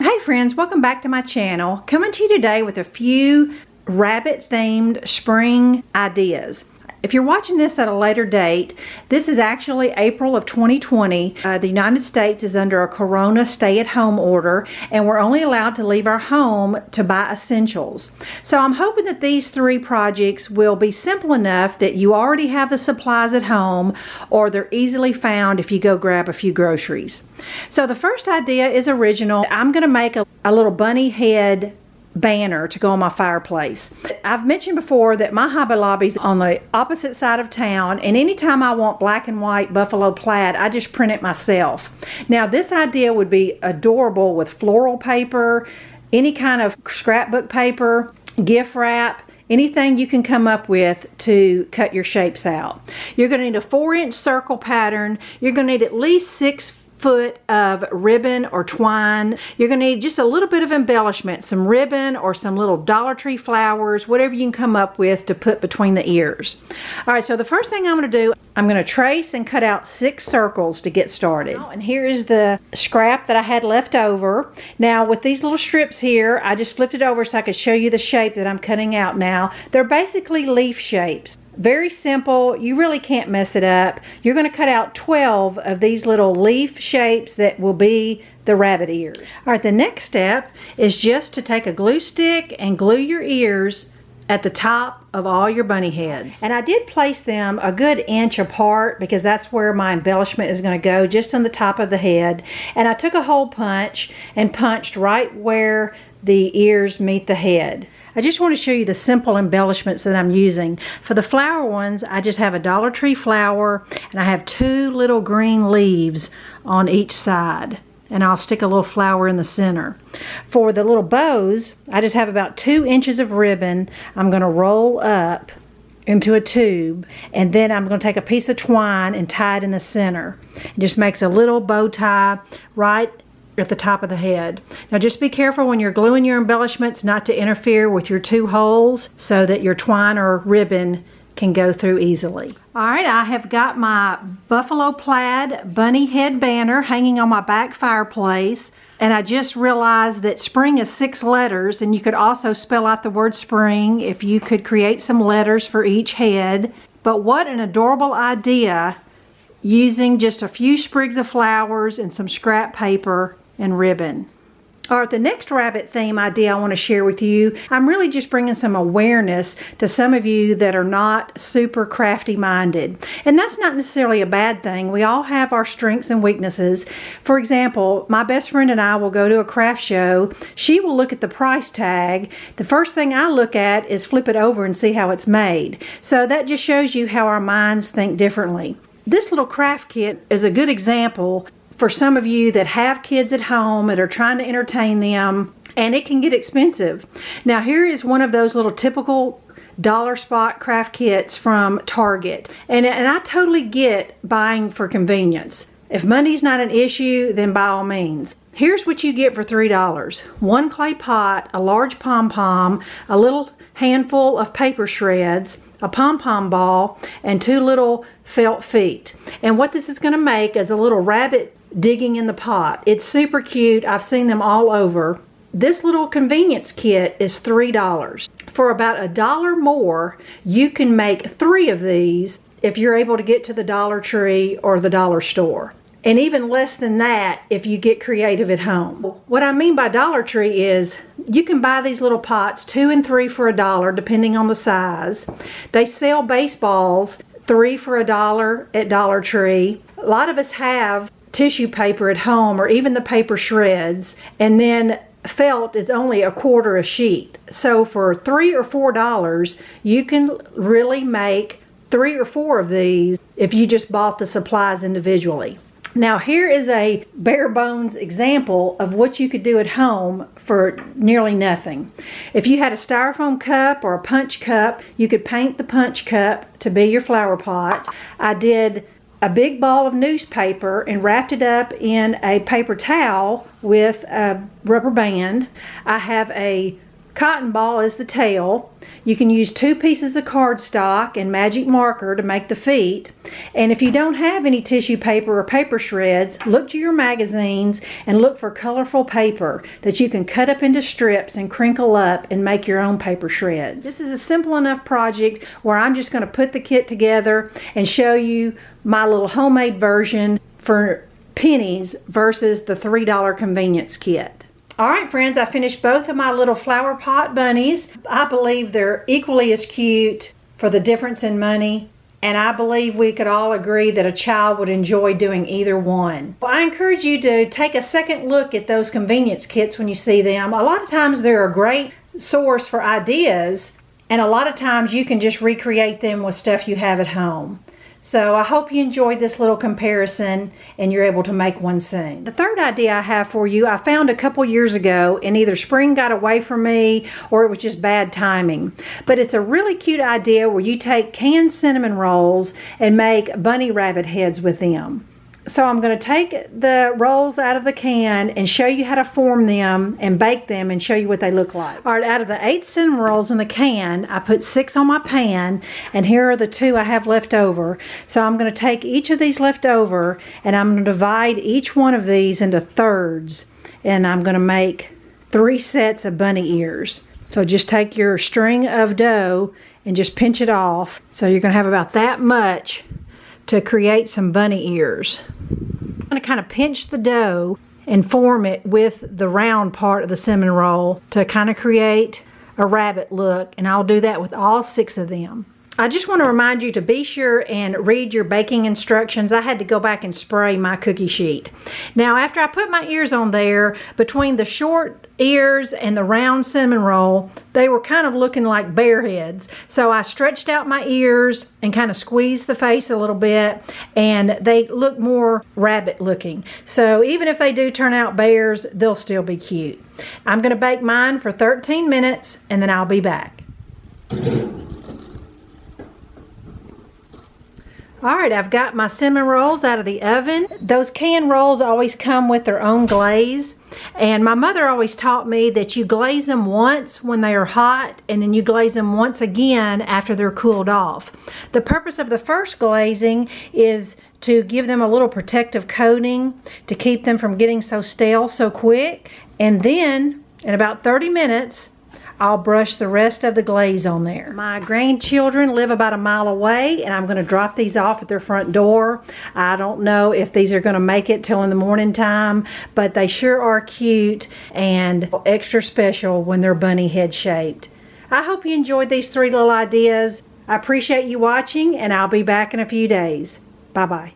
Hey friends, welcome back to my channel. Coming to you today with a few rabbit themed spring ideas. If you're watching this at a later date, this is actually April of 2020. The United States is under a Corona stay-at-home order, and we're only allowed to leave our home to buy essentials. So I'm hoping that these three projects will be simple enough that you already have the supplies at home, or they're easily found if you go grab a few groceries. So the first idea is original. I'm going to make a little bunny head banner to go on my fireplace. I've mentioned before that my Hobby Lobby's on the opposite side of town, and anytime I want black and white buffalo plaid, I just print it myself. Now this idea would be adorable with floral paper, any kind of scrapbook paper, gift wrap, anything you can come up with to cut your shapes out. You're going to need a 4-inch circle pattern. You're going to need at least 6 foot of ribbon or twine. You're going to need just a little bit of embellishment, some ribbon or some little Dollar Tree flowers, whatever you can come up with to put between the ears. All right, so the first thing I'm going to do, I'm going to trace and cut out 6 circles to get started. And here is the scrap that I had left over. Now with these little strips here, I just flipped it over so I could show you the shape that I'm cutting out now. They're basically leaf shapes. Very simple. You really can't mess it up. You're going to cut out 12 of these little leaf shapes that will be the rabbit ears. All right, the next step is just to take a glue stick and glue your ears at the top of all your bunny heads. And I did place them a good inch apart because that's where my embellishment is going to go, just on the top of the head. And I took a hole punch and punched right where the ears meet the head. I just want to show you the simple embellishments that I'm using. For the flower ones, I just have a Dollar Tree flower, and I have 2 little green leaves on each side. And I'll stick a little flower in the center. For the little bows, I just have about 2 inches of ribbon I'm going to roll up into a tube, and then I'm going to take a piece of twine and tie it in the center. It just makes a little bow tie right at the top of the head. Now just be careful when you're gluing your embellishments not to interfere with your 2 holes so that your twine or ribbon can go through easily. Alright, I have got my buffalo plaid bunny head banner hanging on my back fireplace, and I just realized that spring is 6 letters, and you could also spell out the word spring if you could create some letters for each head. But what an adorable idea, using just a few sprigs of flowers and some scrap paper and ribbon. All right, the next rabbit theme idea I want to share with you, I'm really just bringing some awareness to some of you that are not super crafty minded. And that's not necessarily a bad thing. We all have our strengths and weaknesses. For example, my best friend and I will go to a craft show. She will look at the price tag. The first thing I look at is flip it over and see how it's made. So that just shows you how our minds think differently. This little craft kit is a good example for some of you that have kids at home and are trying to entertain them, and it can get expensive. Now here is one of those little typical dollar spot craft kits from Target, and I totally get buying for convenience. If money's not an issue, then by all means. Here's what you get for $3. 1 clay pot, a large pom-pom, a little handful of paper shreds, a pom-pom ball, and 2 little felt feet. And what this is going to make is a little rabbit digging in the pot. It's super cute. I've seen them all over. This little convenience kit is $3. For about $1 more, you can make 3 of these if you're able to get to the Dollar Tree or the dollar store. And even less than that if you get creative at home. What I mean by Dollar Tree is you can buy these little pots, 2 and 3 for $1 depending on the size. They sell baseballs 3 for $1 at Dollar Tree. A lot of us have tissue paper at home, or even the paper shreds, and then felt is only $1/4 a sheet. So for $3 or $4 you can really make 3 or 4 of these if you just bought the supplies individually. Now here is a bare bones example of what you could do at home for nearly nothing. If you had a styrofoam cup or a punch cup, you could paint the punch cup to be your flower pot. I did a big ball of newspaper and wrapped it up in a paper towel with a rubber band. I have a Cotton ball is the tail. You can use 2 pieces of cardstock and magic marker to make the feet. And if you don't have any tissue paper or paper shreds, look to your magazines and look for colorful paper that you can cut up into strips and crinkle up and make your own paper shreds. This is a simple enough project where I'm just going to put the kit together and show you my little homemade version for pennies versus the $3 convenience kit. Alright friends, I finished both of my little flower pot bunnies. I believe they're equally as cute for the difference in money, and I believe we could all agree that a child would enjoy doing either one. Well, I encourage you to take a second look at those convenience kits when you see them. A lot of times they're a great source for ideas, and a lot of times you can just recreate them with stuff you have at home. So I hope you enjoyed this little comparison and you're able to make one soon. The third idea I have for you, I found a couple years ago, and either spring got away from me or it was just bad timing. But it's a really cute idea where you take canned cinnamon rolls and make bunny rabbit heads with them. So I'm going to take the rolls out of the can and show you how to form them and bake them and show you what they look like. Alright, out of the 8 cinnamon rolls in the can, I put 6 on my pan, and here are the 2 I have left over. So I'm going to take each of these left over and I'm going to divide each one of these into thirds, and I'm going to make 3 sets of bunny ears. So just take your string of dough and just pinch it off. So you're going to have about that much to create some bunny ears. I'm going to kind of pinch the dough and form it with the round part of the cinnamon roll to kind of create a rabbit look, and I'll do that with all 6 of them. I just want to remind you to be sure and read your baking instructions. I had to go back and spray my cookie sheet. Now after I put my ears on there, between the short ears and the round cinnamon roll, they were kind of looking like bear heads. So I stretched out my ears and kind of squeezed the face a little bit, and they look more rabbit looking. So even if they do turn out bears, they'll still be cute. I'm going to bake mine for 13 minutes and then I'll be back. Alright, I've got my cinnamon rolls out of the oven. Those canned rolls always come with their own glaze. And my mother always taught me that you glaze them once when they are hot, and then you glaze them once again after they're cooled off. The purpose of the first glazing is to give them a little protective coating to keep them from getting so stale so quick. And then, in about 30 minutes, I'll brush the rest of the glaze on there. My grandchildren live about a mile away, and I'm going to drop these off at their front door. I don't know if these are going to make it till in the morning time, but they sure are cute and extra special when they're bunny head shaped. I hope you enjoyed these 3 little ideas. I appreciate you watching, and I'll be back in a few days. Bye-bye.